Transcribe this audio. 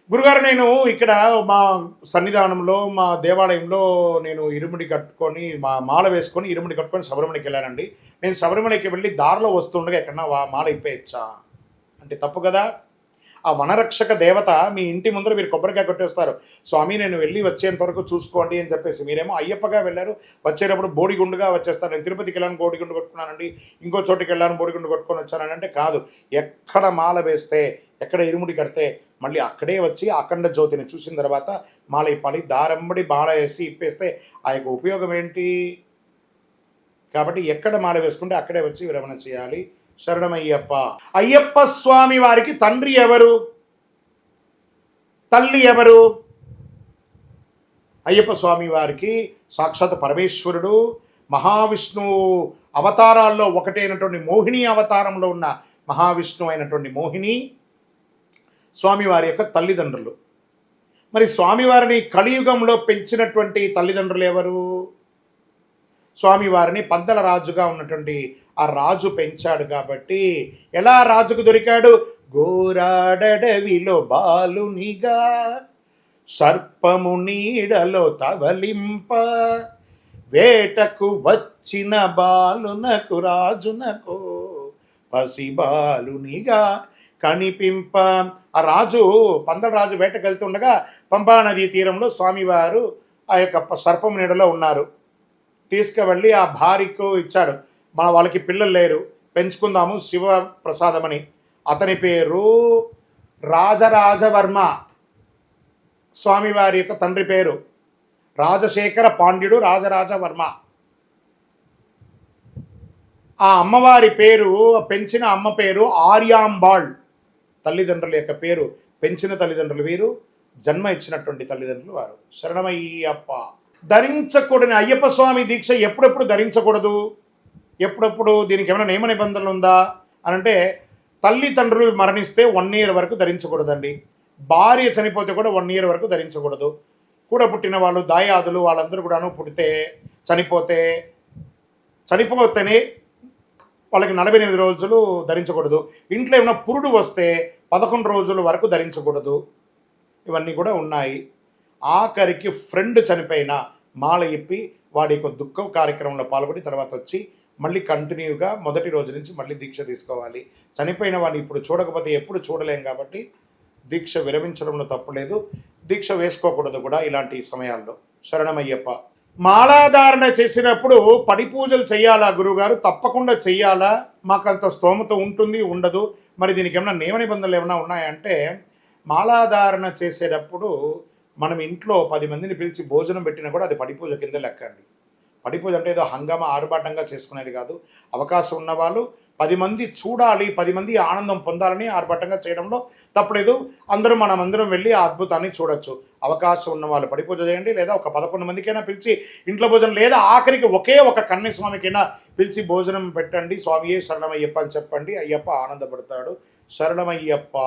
గురుగారు నేను ఇక్కడ మా సన్నిధానంలో, మా దేవాలయంలో నేను ఇరుముడి కట్టుకొని, మాల వేసుకొని, ఇరుముడి కట్టుకొని శబరిమలకెళ్ళానండి. నేను శబరిమలకి వెళ్ళి దారిలో వస్తుండగా ఎక్కడన్నా మాల ఇప్పేయచ్చా? అంటే తప్పు గదా! ఆ వనరక్షక దేవత మీ ఇంటి ముందర మీరు కొబ్బరికాయ కొట్టేస్తారు. స్వామి నేను వెళ్ళి వచ్చేంత వరకు చూసుకోండి అని చెప్పేసి. మీరేమో అయ్యప్పగా వెళ్లారు. వచ్చేటప్పుడు బోడిగుండుగా వచ్చేస్తారు. నేను తిరుపతికెళ్ళాను బోడిగుండు కొట్టుకున్నానండి. ఇంకో చోటికెళ్ళాను బోడిగుండు కొట్టుకొని వచ్చానంటే కాదు. ఎక్కడ మాల వేస్తే, ఎక్కడ ఇరుముడి కడితే మళ్ళీ అక్కడే వచ్చి అఖండ జ్యోతిని చూసిన తర్వాత మాల ఇప్పాలి. దారెంబడి మాల వేసి ఇప్పేస్తే ఆ యొక్క ఉపయోగం ఏంటి? కాబట్టి ఎక్కడ మాల వేసుకుంటే అక్కడే వచ్చి విరమణ చేయాలి. శరణమయ్యప్ప. అయ్యప్ప స్వామి వారికి తండ్రి ఎవరు? తల్లి ఎవరు? అయ్యప్ప స్వామి వారికి సాక్షాత్ పరమేశ్వరుడు, మహావిష్ణువు అవతారాల్లో ఒకటైనటువంటి మోహిని అవతారంలో ఉన్న మహావిష్ణువు అయినటువంటి మోహిని స్వామివారి యొక్క తల్లిదండ్రులు. మరి స్వామివారిని కలియుగంలో పెంచినటువంటి తల్లిదండ్రులు ఎవరు? స్వామివారిని పందల రాజుగా ఉన్నటువంటి ఆ రాజు పెంచాడు కాబట్టి ఎలా రాజుకు దొరికాడు? గోరాడవిలో బాలునిగా సర్పము నీడలో తవలింప వేటకు వచ్చిన బాలునకు రాజునకు పసి బాలునిగా కనిపింప. ఆ రాజు పందల రాజు వేటకు వెళ్తుండగా పంపా నదీ తీరంలో స్వామివారు ఆ యొక్క సర్పం నీడలో ఉన్నారు. తీసుకువెళ్ళి ఆ భార్యకు ఇచ్చాడు. వాళ్ళకి పిల్లలు లేరు, పెంచుకుందాము శివ ప్రసాదమని. అతని పేరు రాజరాజవర్మ. స్వామివారి యొక్క తండ్రి పేరు రాజశేఖర పాండ్యుడు రాజరాజవర్మ. ఆ అమ్మవారి పేరు, పెంచిన అమ్మ పేరు ఆర్యాంబాళ్. తల్లిదండ్రుల యొక్క పేరు, పెంచిన తల్లిదండ్రులు వీరు, జన్మ ఇచ్చినటువంటి తల్లిదండ్రులు వారు. శరణమయ్యప్ప. ధరించకూడని అయ్యప్ప స్వామి దీక్ష ఎప్పుడెప్పుడు ధరించకూడదు? ఎప్పుడప్పుడు దీనికి ఏమైనా నియమ నిబంధనలు ఉందా అని అంటే, తల్లిదండ్రులు మరణిస్తే 1 year వరకు ధరించకూడదండి. భార్య చనిపోతే కూడా 1 year వరకు ధరించకూడదు. కూడా పుట్టిన వాళ్ళు, దాయాదులు వాళ్ళందరూ కూడాను పుడితే చనిపోతేనే వాళ్ళకి 48 రోజులు ధరించకూడదు. ఇంట్లో ఏమైనా పురుడు వస్తే 11 రోజుల వరకు ధరించకూడదు. ఇవన్నీ కూడా ఉన్నాయి. ఆఖరికి ఫ్రెండ్ చనిపోయిన మాల ఇప్పి వాడి యొక్క దుఃఖ కార్యక్రమంలో పాల్గొని తర్వాత వచ్చి మళ్ళీ కంటిన్యూగా మొదటి రోజు నుంచి మళ్ళీ దీక్ష తీసుకోవాలి. చనిపోయిన వాడిని ఇప్పుడు చూడకపోతే ఎప్పుడు చూడలేం కాబట్టి దీక్ష విరమించడంలో తప్పులేదు. దీక్ష వేసుకోకూడదు కూడా ఇలాంటి సమయాల్లో. శరణమయ్యప్ప. మాలాధారణ చేసినప్పుడు పడి పూజలు చేయాలా గురువుగారు? తప్పకుండా చెయ్యాలా. మాకంత స్తోమత ఉంటుంది ఉండదు. మరి దీనికి ఏమైనా నియమ నిబంధనలు ఏమైనా ఉన్నాయంటే, మాలాధారణ చేసేటప్పుడు మనం ఇంట్లో 10 మందిని పిలిచి భోజనం పెట్టినా కూడా అది పడిపూజ కింద లెక్క అండి. పడిపూజ అంటే ఏదో హంగామా ఆర్భాటంగా చేసుకునేది కాదు. అవకాశం ఉన్నవాళ్ళు 10 మంది చూడాలి, 10 మంది ఆనందం పొందాలని ఆర్భాటంగా చేయడంలో తప్పులేదు. మనమందరం వెళ్ళి ఆ అద్భుతాన్ని చూడొచ్చు. అవకాశం ఉన్న వాళ్ళు పడిపూజ చేయండి, లేదా ఒక 11 మందికైనా పిలిచి ఇంట్లో భోజనం, లేదా ఆఖరికి ఒకే ఒక కన్యస్వామికైనా పిలిచి భోజనం పెట్టండి. స్వామియే శరణమయ్యప్ప అని చెప్పండి. అయ్యప్ప ఆనందపడతాడు. శరణమయ్యప్ప.